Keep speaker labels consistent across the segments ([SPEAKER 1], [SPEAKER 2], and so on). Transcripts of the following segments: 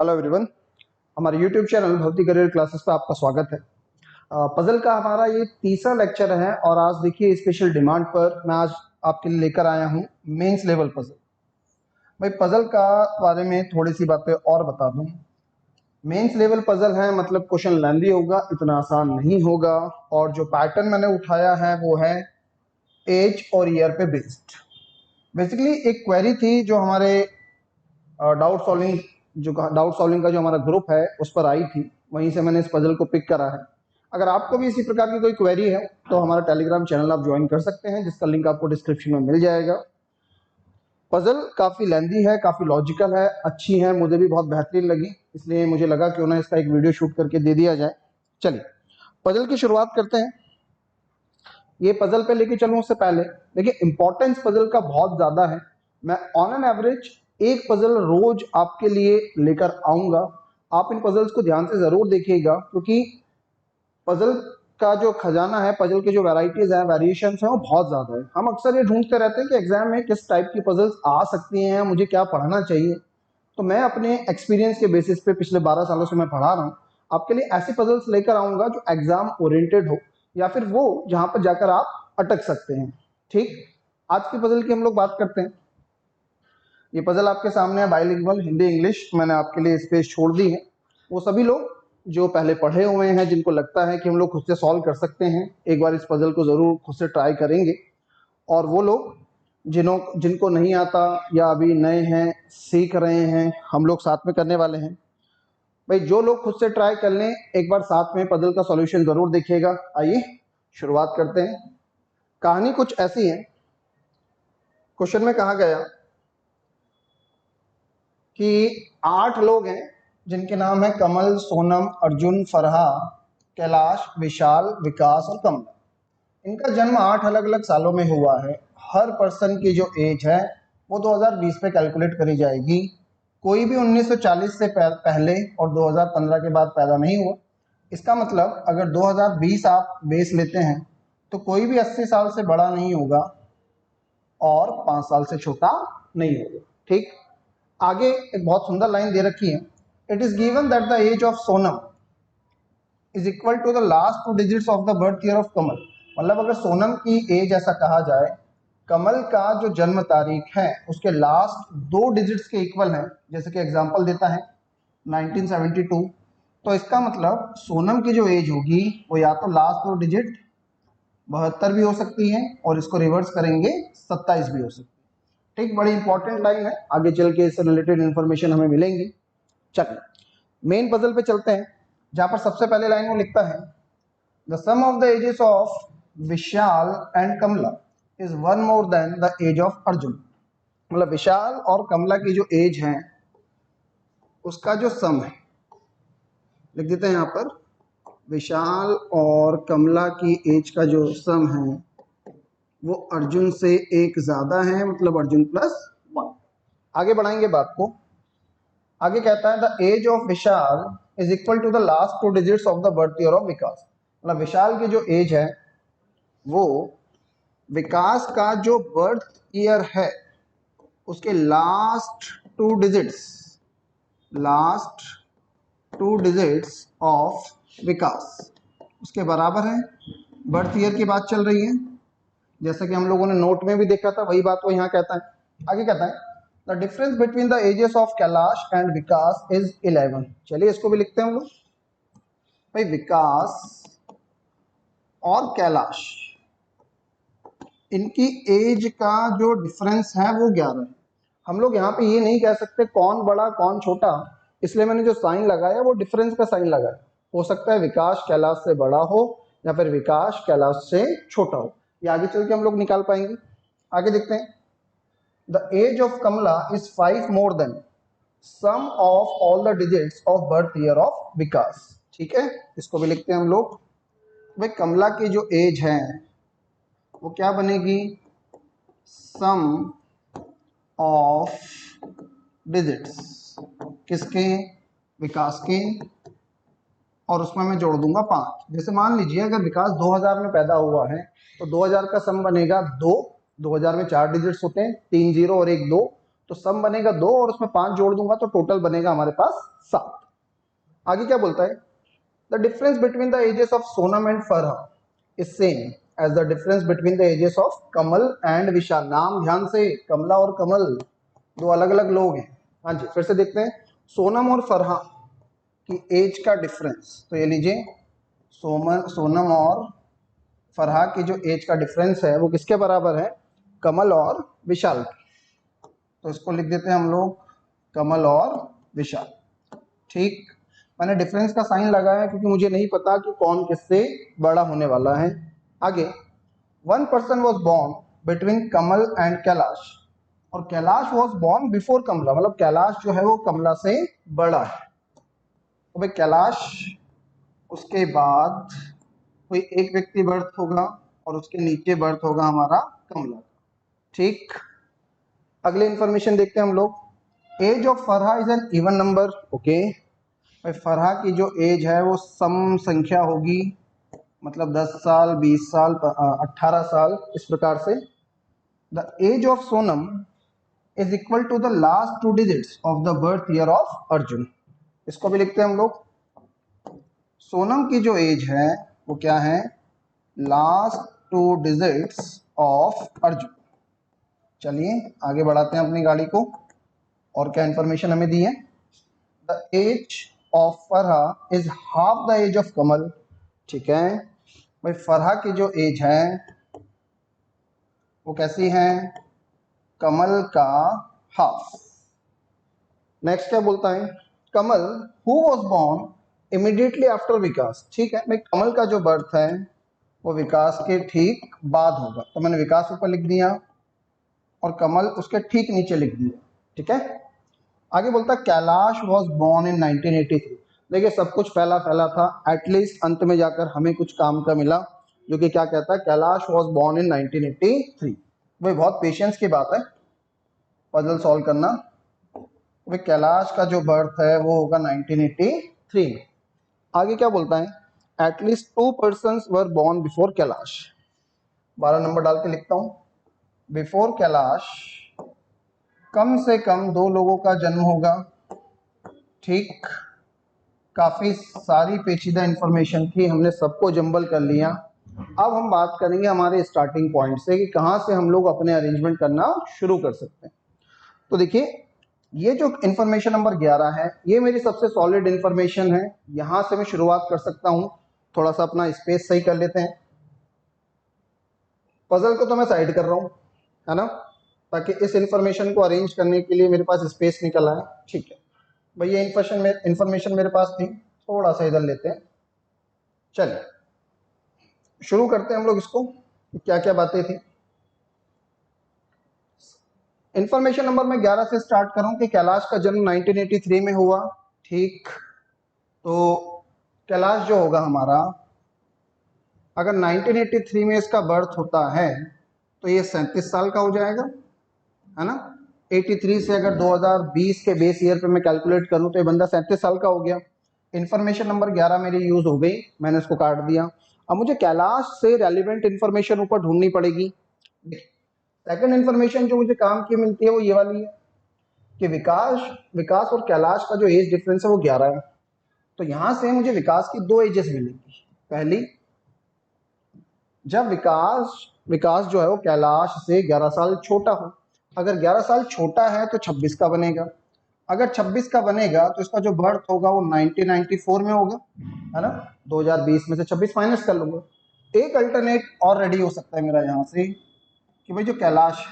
[SPEAKER 1] Hello everyone, हमारे YouTube channel भक्ति career classes पे आपका स्वागत है। पजल का हमारा ये तीसरा लेक्चर है और आज देखिए स्पेशल डिमांड पर मैं आज आपके लिए लेकर आया हूँ मेंस लेवल पजल। भाई पजल का बारे में थोड़ी सी बातें और बता दूं। मेंस लेवल पजल है मतलब क्वेश्चन लेंदी होगा, इतना आसान नहीं होगा। और जो पैटर्न मैंने उठाया है वो है एज और ईयर पे बेस्ड। बेसिकली एक क्वेरी थी जो हमारे डाउट सॉल्विंग का जो हमारा ग्रुप है उस पर आई थी, वहीं से मैंने इस पजल को पिक करा है। अगर आपको भी इसी प्रकार की कोई क्वेरी है तो हमारा टेलीग्राम चैनल आप ज्वाइन कर सकते हैं, जिसका लिंक आपको डिस्क्रिप्शन में मिल जाएगा। पजल काफ़ी लेंदी है, काफ़ी लॉजिकल है, अच्छी है, मुझे भी बहुत बेहतरीन लगी, इसलिए मुझे लगा क्यों ना इसका एक वीडियो शूट करके दे दिया जाए। चलिए पजल की शुरुआत करते हैं। ये पजल पे लेके चलूँ उससे पहले देखिए इंपॉर्टेंस पजल का बहुत ज़्यादा है। मैं ऑन एन एवरेज एक पजल रोज आपके लिए लेकर आऊँगा। आप इन पजल्स को ध्यान से ज़रूर देखिएगा, क्योंकि पजल का जो खजाना है, पजल के जो वैरायटीज हैं, वेरिएशंस हैं, वो बहुत ज़्यादा है। हम अक्सर ये ढूंढते रहते हैं कि एग्जाम में किस टाइप की पजल्स आ सकती हैं, मुझे क्या पढ़ना चाहिए। तो मैं अपने एक्सपीरियंस के बेसिस पे पिछले 12 सालों से मैं पढ़ा रहा हूँ, आपके लिए ऐसी पजल्स लेकर आऊँगा जो एग्जाम ओरिएंटेड हो, या फिर वो जहाँ पर जाकर आप अटक सकते हैं। ठीक, आज की पजल की हम लोग बात करते हैं। ये पजल आपके सामने है, बाइलिंगुअल हिंदी इंग्लिश, मैंने आपके लिए स्पेस छोड़ दी है। वो सभी लोग जो पहले पढ़े हुए हैं, जिनको लगता है कि हम लोग खुद से सॉल्व कर सकते हैं, एक बार इस पजल को ज़रूर खुद से ट्राई करेंगे। और वो लोग जिनको नहीं आता या अभी नए हैं, सीख रहे हैं, हम लोग साथ में करने वाले हैं। भाई जो लोग खुद से ट्राई कर लें, एक बार साथ में पजल का सॉल्यूशन ज़रूर देखिएगा। आइए शुरुआत करते हैं। कहानी कुछ ऐसी है। क्वेश्चन में कहा गया कि 8 लोग हैं जिनके नाम है कमल, सोनम, अर्जुन, फरहा, कैलाश, विशाल, विकास और कमला। इनका जन्म 8 अलग अलग सालों में हुआ है। हर पर्सन की जो एज है वो 2020 पे कैलकुलेट करी जाएगी। कोई भी 1940 से पहले और 2015 के बाद पैदा नहीं हुआ। इसका मतलब अगर 2020 आप बेस लेते हैं तो कोई भी 80 साल से बड़ा नहीं होगा और 5 साल से छोटा नहीं होगा। ठीक, आगे एक बहुत सुंदर लाइन दे रखी है। It is given that the age of Sonam is equal to the last 2 digits of the birth year of Kamal. मतलब अगर सोनम की एज ऐसा कहा जाए, कमल का जो जन्म तारीख है उसके लास्ट 2 डिजिट्स के इक्वल है। जैसे कि एग्जांपल देता है 1972, तो इसका मतलब सोनम की जो एज होगी वो या तो लास्ट 2 डिजिट 72 भी हो सकती है और इसको रिवर्स करेंगे 27 भी हो सकती है। ठीक, बड़ी इंपॉर्टेंट लाइन है, आगे चल के इससे रिलेटेड इंफॉर्मेशन हमें मिलेंगी। चलिए मेन पजल पे चलते हैं, जहां पर सबसे पहले लाइन वो लिखता है the sum of the ages of Vishal and Kamla is 1 more than the age of Arjun. मतलब विशाल और कमला की जो एज है उसका जो सम है, लिख देते हैं यहाँ पर, विशाल और कमला की एज का जो सम है वो अर्जुन से 1 ज्यादा है, मतलब अर्जुन +1। आगे बढ़ाएंगे बात को। आगे कहता है the age of Vishal is equal to the last 2 digits of the birth year of Vikas. मतलब विशाल की जो एज है वो विकास का जो बर्थ ईयर है उसके लास्ट 2 डिजिट्स ऑफ विकास उसके बराबर है। बर्थ ईयर की बात चल रही है, जैसा कि हम लोगों ने नोट में भी देखा था, वही बात वो यहाँ कहता है। आगे कहता है the difference between the ages of Kailash and Vikas is 11। चलिए इसको भी लिखते हैं हम लोग। भाई विकास और कैलाश, इनकी एज का जो डिफरेंस है वो 11 है। हम लोग यहाँ पे ये नहीं कह सकते कौन बड़ा कौन छोटा, इसलिए मैंने जो साइन लगाया वो डिफरेंस का साइन लगाया। हो सकता है विकास कैलाश से बड़ा हो या फिर विकास कैलाश से छोटा हो, ये आगे चल के हम लोग निकाल पाएंगे। आगे देखते हैं the age of Kamla is 5 more than sum of all the digits of birth year of Vikas. ठीक है, इसको भी लिखते हैं हम लोग। भाई कमला की जो एज है वो क्या बनेगी, सम ऑफ डिजिट्स किसके, विकास के, और उसमें मैं जोड़ दूंगा 5। जैसे मान लीजिए अगर विकास 2000 में पैदा हुआ है तो 2000 का सम बनेगा 2। 2000 में 4 डिजिट्स होते हैं, 3 0 और 1 2, तो सम बनेगा 2 और उसमें 5 जोड़ दूंगा तो टोटल बनेगा हमारे पास 7। आगे क्या बोलता है, the difference between the ages of Sonam and Farha is same as the difference between the ages of Kamal and Vishal. नाम ध्यान से, कमला और कमल दो अलग अलग लोग हैं। हाँ जी, फिर से देखते हैं, सोनम और फरहा की एज का डिफरेंस, तो ये लीजिए सोनम और फरहा की जो एज का डिफरेंस है वो किसके बराबर है, कमल और विशाल की। तो इसको लिख देते हैं हम लोग कमल और विशाल। ठीक, मैंने डिफरेंस का साइन लगाया क्योंकि मुझे नहीं पता कि कौन किससे बड़ा होने वाला है। आगे, one person was born between Kamal and Kailash, और कैलाश वॉज बॉर्न बिफोर कमला, मतलब कैलाश जो है वो कमला से बड़ा है। तो भाई कैलाश उसके बाद कोई एक व्यक्ति बर्थ होगा और उसके नीचे बर्थ होगा हमारा कमला। ठीक, अगले इंफॉर्मेशन देखते हैं हम लोग। Age of Farha is an even number. Okay, भाई फरहा की जो एज है वो सम संख्या होगी, मतलब 10 साल, 20 साल, 18 साल, इस प्रकार से। The age of Sonam is equal to the last 2 digits of the birth year of Arjun. इसको भी लिखते हैं हम लोग, सोनम की जो एज है वो क्या है, लास्ट 2 डिजिट्स ऑफ अर्जुन। चलिए आगे बढ़ाते हैं अपनी गाड़ी को, और क्या इंफॉर्मेशन हमें दी है। The age of Farha is half the age of Kamal. ठीक है, भाई फरहा की जो एज है वो कैसी है, कमल का हाफ। नेक्स्ट क्या बोलता है, Kamal who was born immediately after Vikas. ठीक है, भाई कमल का जो बर्थ है वो विकास के ठीक बाद होगा, तो मैंने विकास ऊपर लिख दिया और कमल उसके ठीक नीचे लिख दिया। ठीक है, आगे बोलता है कैलाश वॉज बॉर्न इन 1983। देखिए सब कुछ फैला फैला था, एटलीस्ट अंत में जाकर हमें कुछ काम का मिला, जो कि क्या कहता है, कैलाश वॉज बॉर्न इन 1983। भाई बहुत पेशेंस की बात है पजल सॉल्व करना। भाई कैलाश का जो बर्थ है वो होगा 1983 में। आगे क्या बोलता है, at least 2 persons were born before Kailash. 12 number डाल के लिखता हूं, बिफोर कैलाश कम से कम 2 लोगों का जन्म होगा। ठीक, काफी सारी पेचीदा इंफॉर्मेशन थी, हमने सबको जंबल कर लिया। अब हम बात करेंगे हमारे स्टार्टिंग पॉइंट से कि कहाँ से हम लोग अपने अरेंजमेंट करना शुरू कर सकते हैं। तो देखिए, ये जो इंफॉर्मेशन नंबर 11 है ये मेरी सबसे सॉलिड इंफॉर्मेशन है, यहां से मैं शुरुआत कर सकता हूं। थोड़ा सा अपना स्पेस सही कर लेते हैं, पजल को तो मैं साइड कर रहा हूं, है ना, ताकि इस इंफॉर्मेशन को अरेंज करने के लिए मेरे पास स्पेस निकल आए। ठीक है भाई, ये इंफॉर्मेशन मेरे पास थी, थोड़ा सा इधर लेते हैं। चलिए शुरू करते हैं हम लोग इसको, क्या क्या बातें थी। इंफॉर्मेशन नंबर मैं 11 से स्टार्ट करूं कि कैलाश का जन्म 1983 में हुआ। ठीक, तो कैलाश जो होगा हमारा, अगर 1983 में इसका बर्थ होता है तो ये 37 साल का हो जाएगा, है ना। 83 से अगर 2020 के बेस ईयर पे मैं कैलकुलेट करूं तो ये बंदा 37 साल का हो गया। इंफॉर्मेशन नंबर 11 मेरी यूज हो गई, मैंने इसको काट दिया। अब मुझे कैलाश से रेलिवेंट इंफॉर्मेशन ऊपर ढूंढनी पड़ेगी। सेकंड इंफॉर्मेशन जो मुझे काम की मिलती है वो ये वाली है कि विकास और कैलाश का जो एज डिफरेंस है वो 11 है। तो यहां से मुझे विकास की 2 एजेस मिलेंगी। पहली, जब विकास जो है वो कैलाश से 11 साल छोटा हो। अगर 11 साल छोटा है तो 26 का बनेगा। अगर 26 का बनेगा तो इसका जो बर्थ होगा वो 1994 में होगा, है ना। 2020 में से 26 माइनस कर लूंगा। एक अल्टरनेट और रेडी हो सकता है मेरा यहाँ से कि भाई जो कैलाश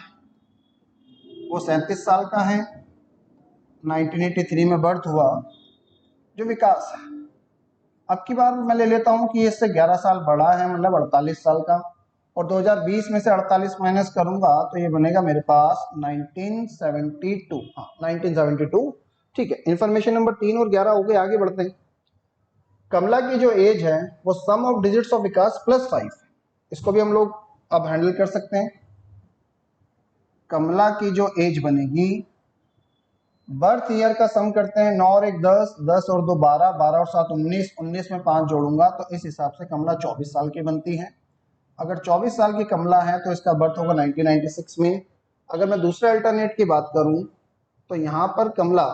[SPEAKER 1] वो 37 साल का है, 1983 में बर्थ हुआ। जो विकास है, अब की बार मैं ले लेता हूँ कि इससे 11 साल बड़ा है, मतलब 48 साल का, और 2020 में से 48 माइनस करूंगा तो ये बनेगा मेरे पास 1972। हाँ 1972। ठीक है, इंफॉर्मेशन नंबर 3 और 11 हो गए। आगे बढ़ते हैं। कमला की जो एज है वो sum of digits of Vikas plus 5, इसको भी हम लोग अब हैंडल कर सकते हैं। कमला की जो एज बनेगी, बर्थ ईयर का सम करते हैं, 9 और 1 10, 10 और 2 12, 12 और 7 19, 19 में 5 जोड़ूंगा तो इस हिसाब से कमला 24 साल की बनती है। अगर 24 साल की कमला है तो इसका बर्थ होगा 1996 में। अगर मैं दूसरे अल्टरनेट की बात करूं तो यहाँ पर कमला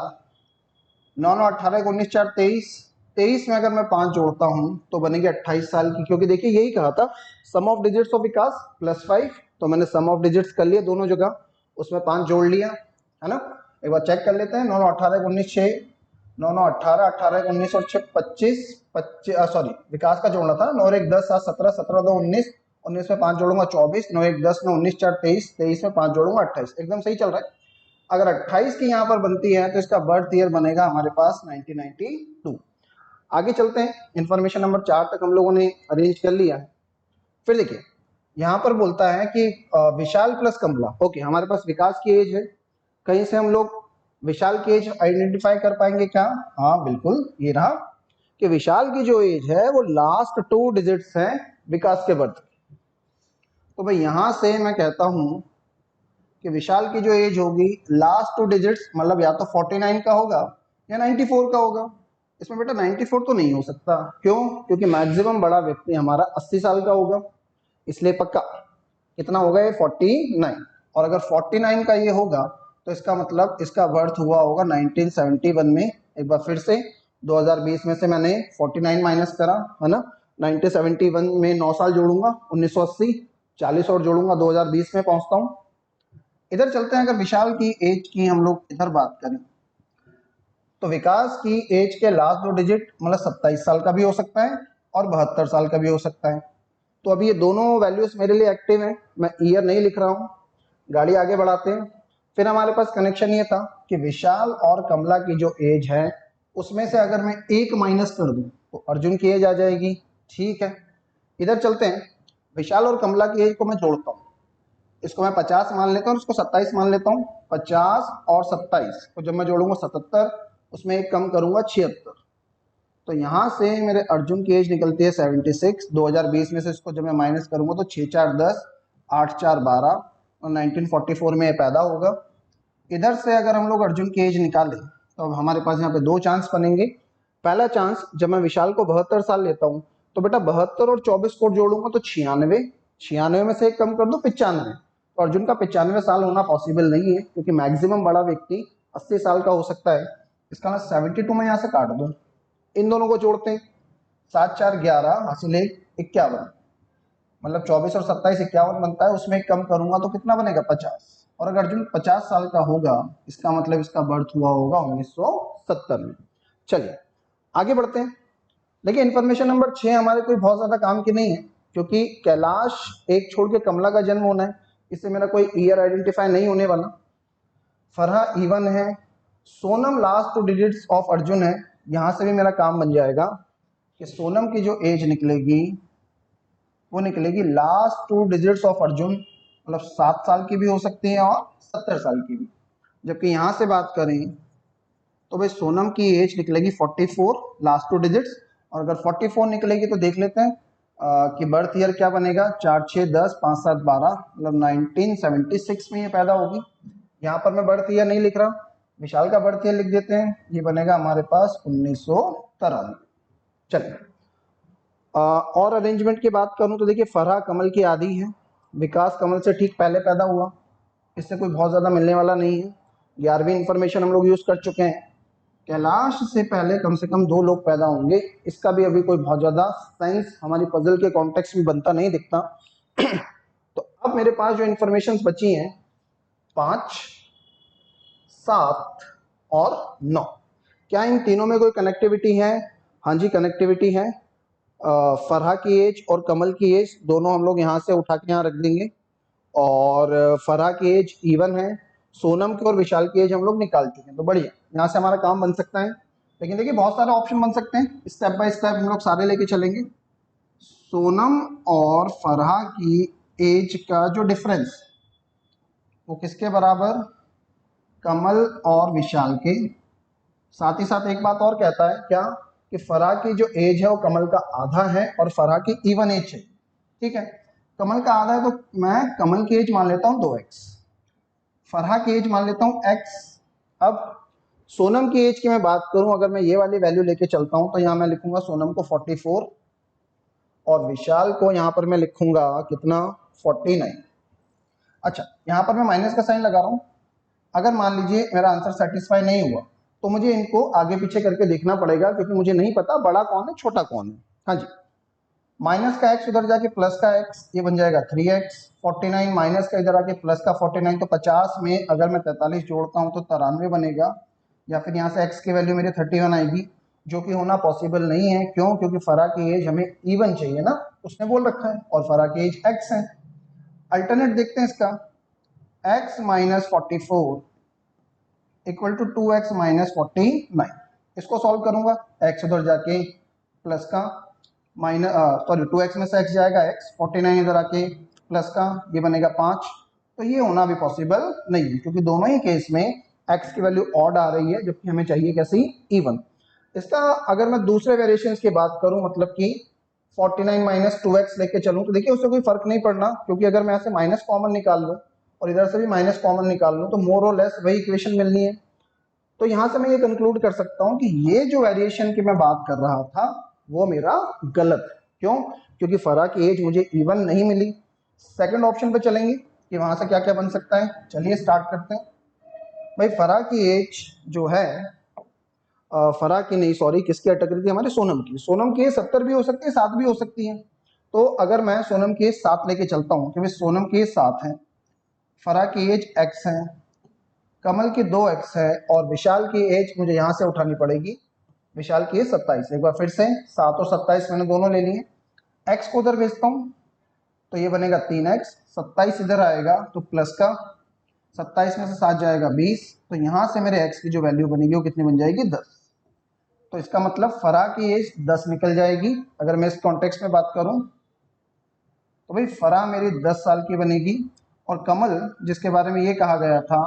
[SPEAKER 1] 9 9 18 19 4 23, 23 में अगर मैं 5 जोड़ता हूँ तो बनेगी 28 साल की, क्योंकि देखिए यही कहा था सम ऑफ डिजिट्स ऑफ विकास +5, तो मैंने सम ऑफ डिजिट्स कर लिया दोनों जगह, उसमें 5 जोड़ लिया, है ना। एक बार चेक कर लेते हैं। 9 9 18 19 6, 9 9 18 18 19 और 6 25, सॉरी विकास का जोड़ना था। 9 1 10 7 17 17 2 19, 19 में 5 जोड़ूंगा 24, 9 1 10 9 19 4 23, 23 में 5 जोड़ूंगा 28, एकदम सही चल रहा है। अगर 28 की यहाँ पर बनती है तो इसका बर्थ ईयर बनेगा हमारे पास 1992। आगे चलते हैं, इंफॉर्मेशन नंबर 4 तक हम लोगों ने अरेंज कर लिया है। फिर देखिए यहाँ पर बोलता है कि विशाल प्लस कमला। ओके, हमारे पास विकास की एज है, कहीं से हम लोग विशाल की एज आइडेंटिफाई कर पाएंगे क्या? हाँ बिल्कुल, ये रहा कि विशाल की जो एज है वो लास्ट 2 डिजिट्स हैं विकास के बर्थ। तो भाई यहां से मैं कहता हूं कि विशाल की जो एज होगी लास्ट 2 डिजिट्स, मतलब या तो 49 का होगा या 94 का होगा। इसमें बेटा 94 तो नहीं हो सकता, क्यों? क्योंकि मैक्सिमम बड़ा व्यक्ति हमारा 80 साल का होगा, इसलिए पक्का कितना होगा ये 49। और अगर 49 का ये होगा तो इसका मतलब इसका बर्थ हुआ होगा 1971 में। एक बार फिर से 2020 में से मैंने 49 माइनस करा, है ना। 1971 में 9 साल जोड़ूंगा 1980, 40 और जोड़ूंगा 2020 में पहुंचता हूं। इधर चलते हैं, अगर विशाल की एज की हम लोग इधर बात करें तो विकास की एज के लास्ट 2 डिजिट मतलब 27 साल का भी हो सकता है और 72 साल का भी हो सकता है। तो अभी ये दोनों वैल्यूज मेरे लिए एक्टिव हैं, मैं ईयर नहीं लिख रहा हूँ। गाड़ी आगे बढ़ाते हैं। फिर हमारे पास कनेक्शन ये था कि विशाल और कमला की जो एज है उसमें से अगर मैं 1 माइनस कर दूं तो अर्जुन की एज आ जाएगी। ठीक है, इधर चलते हैं। विशाल और कमला की एज को मैं जोड़ता हूँ, इसको मैं 50 मान लेता हूँ, इसको 27 मान लेता हूँ। 50 और 27 को जब मैं जोड़ूंगा 77, उसमें एक कम करूंगा 76, तो यहाँ से मेरे अर्जुन की एज निकलती है 76। 2020 में से इसको जब मैं माइनस करूंगा तो 6 4 10, 8 4 12 और 1944 में ये पैदा होगा। इधर से अगर हम लोग अर्जुन की एज निकालें तो अब हमारे पास यहाँ पे 2 चांस बनेंगे। पहला चांस, जब मैं विशाल को 72 साल लेता हूँ तो बेटा 72 और 24 को जोड़ूंगा तो 96, 96 में से एक कम कर दो 95, तो अर्जुन का 95 साल होना पॉसिबल नहीं है, क्योंकि मैक्सिमम बड़ा व्यक्ति 80 साल का हो सकता है। इसका मैं 72 में यहाँ से काट दूं, इन दोनों को जोड़ते हैं। 7 4 11 हासिल 51, मतलब 24 और 27 51 बनता है, उसमें कम करूंगा तो कितना बनेगा 50। और अगर अर्जुन 50 साल का होगा इसका मतलब इसका बर्थ हुआ होगा 1970 में। चलिए आगे बढ़ते हैं। देखिए इन्फॉर्मेशन नंबर 6 हमारे कोई बहुत ज्यादा काम की नहीं है, क्योंकि कैलाश एक छोड़ के कमला का जन्म होना है, इससे मेरा कोई ईयर आइडेंटिफाई नहीं होने वाला। फरहा इवन है, Sonam last 2 digits of Arjun है, यहां से भी मेरा काम बन जाएगा कि सोनम की जो एज निकलेगी वो निकलेगी लास्ट 2 डिजिट्स ऑफ अर्जुन, मतलब 7 साल की भी हो सकती है और 70 साल की भी। जबकि यहाँ से बात करें तो भाई सोनम की एज निकलेगी 44 लास्ट 2 डिजिट्स, और अगर 44 निकलेगी तो देख लेते हैं कि बर्थ ईयर क्या बनेगा। 4 6 10 5 7 12, मतलब 1976 में ये पैदा होगी। यहाँ पर मैं बर्थ ईयर नहीं लिख रहा, विशाल का बर्थ ईयर लिख देते हैं, ये बनेगा हमारे पास 1993। चलिए और अरेंजमेंट की बात करूं तो देखिए फरहा कमल की आधी है, विकास कमल से ठीक पहले पैदा हुआ, इससे कोई बहुत ज़्यादा मिलने वाला नहीं है। 11वीं इंफॉर्मेशन हम लोग यूज़ कर चुके हैं। कैलाश से पहले कम से कम 2 लोग पैदा होंगे, इसका भी अभी कोई बहुत ज़्यादा साइंस हमारी पजल के कॉन्टेक्स्ट में बनता नहीं दिखता। तो अब मेरे पास जो इंफॉर्मेशन बची हैं 5 7 और 9, क्या इन तीनों में कोई कनेक्टिविटी है? हाँ जी कनेक्टिविटी है। फरहा की एज और कमल की एज दोनों हम लोग यहाँ से उठा के यहाँ रख देंगे, और फरहा की एज इवन है, सोनम की और विशाल की एज हम लोग निकाल चुके हैं, तो बढ़िया यहाँ से हमारा काम बन सकता है। लेकिन देखिए बहुत सारे ऑप्शन बन सकते हैं, स्टेप बाय स्टेप हम लोग सारे लेके चलेंगे। सोनम और फरहा की एज का जो डिफरेंस वो किसके बराबर? कमल और विशाल के। साथ ही साथ एक बात और कहता है क्या, कि फरहा की जो एज है वो कमल का आधा है और फरहा की इवन एज है। ठीक है, कमल का आधा है तो मैं कमल की एज मान लेता हूं 2x, फरहा की एज मान लेता हूं x। अब सोनम की एज की मैं बात करूं, अगर मैं ये वाली वैल्यू लेके चलता हूं तो यहां मैं लिखूंगा सोनम को 44 और विशाल को यहां पर मैं लिखूंगा कितना 49। अच्छा, यहां पर मैं माइनस का साइन लगा रहा हूं। अगर मान लीजिए मेरा आंसर सेटिस्फाई नहीं हुआ तो मुझे इनको आगे पीछे करके देखना पड़ेगा, क्योंकि मुझे नहीं पता बड़ा कौन है छोटा कौन है। हाँ जी, माइनस का एक्स उधर जाके प्लस का एक्स, ये बन जाएगा 3x। 49 माइनस का इधर आके प्लस का 49, तो 50 में अगर मैं 43 जोड़ता हूँ तो 93 बनेगा, या फिर यहाँ से x की वैल्यू मेरी 31 आएगी, जो कि होना पॉसिबल नहीं है। क्यों? क्योंकि फरा की एज हमें इवन चाहिए ना, उसने बोल रखा है, और फरा की एज x है। अल्टरनेट देखते हैं इसका, x minus 44 equal to 2x minus 49। इसको सॉल्व करूंगा, x उधर जाके प्लस का माइनस सॉरी 2x में से x जाएगा x, 49 इधर आके प्लस का, ये बनेगा 5। तो ये होना भी पॉसिबल नहीं है, क्योंकि दोनों ही केस में x की वैल्यू ऑड आ रही है, जबकि हमें चाहिए कैसी, इवन। इसका अगर मैं दूसरे वेरिएशन की बात करूं, मतलब कि 49 माइनस 2x लेके चलूं, तो देखिए उससे कोई फर्क नहीं पड़ना, क्योंकि अगर मैं ऐसे माइनस कॉमन निकाल लूं और इधर से भी माइनस कॉमन निकाल लूं, तो मोर और लेस वही इक्वेशन मिलनी है। तो यहां से मैं ये कंक्लूड कर सकता हूं कि ये जो वेरिएशन की मैं बात कर रहा था वो मेरा गलत है। क्यों? क्योंकि फरा की एज मुझे इवन नहीं मिली। सेकंड ऑप्शन पे चलेंगे कि वहां से क्या क्या बन सकता है। चलिए स्टार्ट करते हैं। भाई फरा की एज जो है, फरा की नहीं, सॉरी, किसकी अटक रही थी, हमारे सोनम की। सोनम की एज 70 भी हो सकती है, 7 भी हो सकती है। तो अगर मैं सोनम की एज 7 लेके चलता हूँ कि भाई सोनम की एज 7 है, फरा की एज x है, कमल की 2x है, और विशाल की एज मुझे यहां से उठानी पड़ेगी, विशाल की एज 27। एक बार फिर से 7 और 27 मैंने दोनों ले लिए, x को उधर भेजता हूँ तो ये बनेगा 3x, 27 इधर आएगा तो प्लस का 27 में से 7 जाएगा 20, तो यहां से मेरे x की जो वैल्यू बनेगी वो कितनी बन जाएगी, 10। तो इसका मतलब फरा की एज 10 निकल जाएगी। अगर मैं इस कॉन्टेक्स्ट में बात करूं तो भाई फरा मेरी 10 साल की बनेगी, और कमल जिसके बारे में ये कहा गया था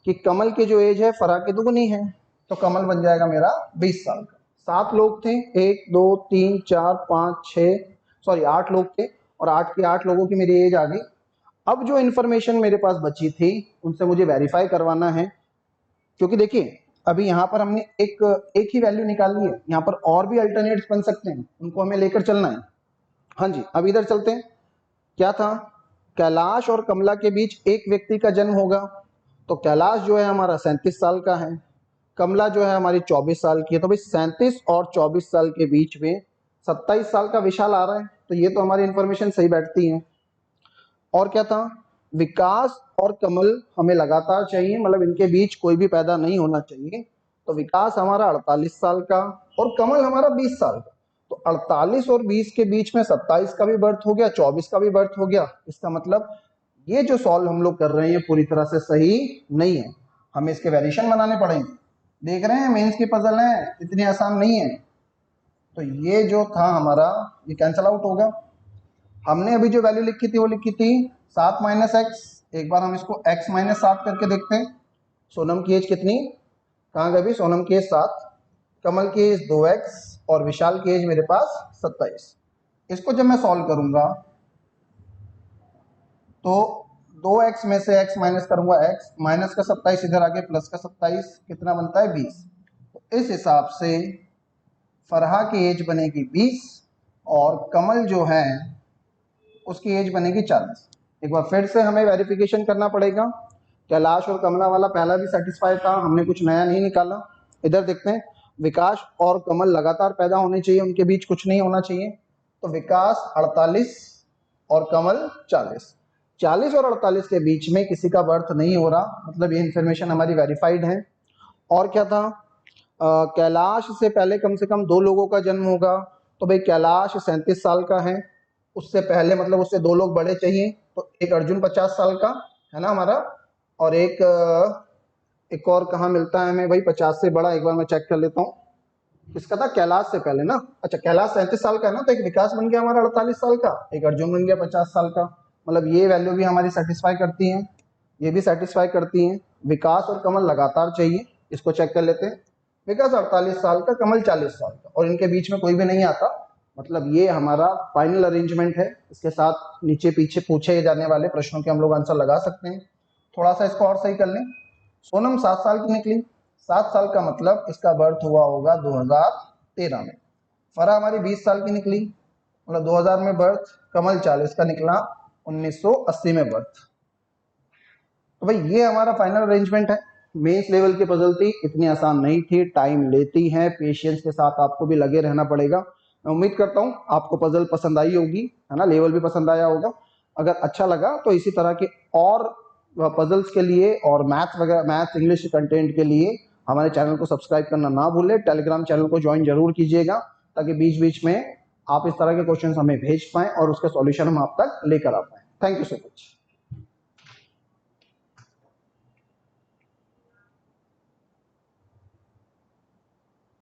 [SPEAKER 1] कि कमल की जो एज है फरा की दुगनी है, तो कमल बन जाएगा मेरा 20 साल का। 7 लोग थे, 1 2 3 4 5 6, सॉरी 8 लोग थे, और 8 के 8 लोगों की मेरी एज आ गई। अब जो इन्फॉर्मेशन मेरे पास बची थी उनसे मुझे वेरीफाई करवाना है, क्योंकि देखिए अभी यहाँ पर हमने एक एक ही वैल्यू निकाली है, यहाँ पर और भी अल्टरनेट्स बन सकते हैं, उनको हमें लेकर चलना है। हाँ जी, अब इधर चलते हैं। क्या था, कैलाश और कमला के बीच एक व्यक्ति का जन्म होगा, तो कैलाश जो है हमारा 37 साल का है, कमला जो है हमारी 24 साल की है, तो भाई 37 और 24 साल के बीच में 27 साल का विशाल आ रहा है, तो ये तो हमारी इंफॉर्मेशन सही बैठती है। और क्या था, विकास और कमल हमें लगातार चाहिए, मतलब इनके बीच कोई भी पैदा नहीं होना चाहिए, तो विकास हमारा 48 साल का और कमल हमारा 20 साल का, तो 48 और 20 के बीच में 27 का भी बर्थ हो गया, 24 का भी बर्थ हो गया। इसका मतलब ये जो सॉल्व हम लोग कर रहे हैं पूरी तरह से सही नहीं है, हमें इसके वेरिएशन बनाने पड़ेंगे। देख रहे हैं मेंस की पजल है, इतनी आसान नहीं है। तो ये जो था हमारा, ये कैंसल आउट होगा। हमने अभी जो वैल्यू लिखी थी वो लिखी थी 7 माइनस एक्स। एक बार हम इसको x माइनस 7 करके देखते हैं। सोनम की एज कितनी, कहाँ गई, सोनम की एज 7, कमल की एज 2x, और विशाल की एज मेरे पास 27। इसको जब मैं सॉल्व करूंगा तो 2x में से x माइनस करूंगा, x माइनस का 27 इधर आगे प्लस का 27, कितना बनता है 20। तो इस हिसाब से फरहा की एज बनेगी 20, और कमल जो है उसकी एज बनेगी 40। एक बार फिर से हमें वेरिफिकेशन करना पड़ेगा। कैलाश और कमला वाला पहला भी सेटिस्फाई था, हमने कुछ नया नहीं निकाला। इधर देखते हैं, विकास और कमल लगातार पैदा होने चाहिए, उनके बीच कुछ नहीं होना चाहिए। तो विकास 48 और कमल 40, 40 और 48 के बीच में किसी का बर्थ नहीं हो रहा, मतलब ये इन्फॉर्मेशन हमारी वेरीफाइड है। और क्या था, कैलाश से पहले कम से कम 2 लोगों का जन्म होगा, तो भाई कैलाश 37 साल का है, उससे पहले मतलब उससे 2 लोग बड़े चाहिए, तो एक अर्जुन 50 साल का है ना हमारा, और एक और कहाँ मिलता है हमें भाई 50 से बड़ा, एक बार मैं चेक कर लेता हूँ। किसका था, कैलाश से पहले ना, अच्छा कैलाश 37 साल का है ना, तो एक विकास बन गया हमारा 48 साल का, एक अर्जुन बन गया 50 साल का, मतलब ये वैल्यू भी हमारी सेटिस्फाई करती है, ये भी सेटिस्फाई करती है। विकास और कमल लगातार चाहिए, इसको चेक कर लेते हैं। विकास 48 साल का, कमल 40 साल का, और इनके बीच में कोई भी नहीं आता, मतलब ये हमारा फाइनल अरेंजमेंट है। इसके साथ नीचे पीछे पूछे जाने वाले प्रश्नों के हम लोग आंसर लगा सकते हैं। थोड़ा सा इसको और सही कर लें। सोनम 7 साल की निकली, 7 साल का मतलब इसका बर्थ हुआ होगा 2013 में। फरा हमारी 20 साल की निकली, मतलब 2000 में बर्थ। कमल 40 का निकला, 1980 में बर्थ। तो भाई ये हमारा फाइनल अरेंजमेंट है। मेंस लेवल की पजल थी, इतनी आसान नहीं थी, टाइम लेती है, पेशेंस के साथ आपको भी लगे रहना पड़ेगा। मैं उम्मीद करता हूँ आपको पजल पसंद आई होगी, है ना, लेवल भी पसंद आया होगा। अगर अच्छा लगा तो इसी तरह के और पजल्स के लिए और मैथ्स वगैरह, मैथ्स इंग्लिश कंटेंट के लिए हमारे चैनल को सब्सक्राइब करना ना भूलें। टेलीग्राम चैनल को ज्वाइन जरूर कीजिएगा, ताकि बीच बीच में आप इस तरह के क्वेश्चन हमें भेज पाएं और उसके सॉल्यूशन हम आप तक लेकर आ पाएं। Thank you so much.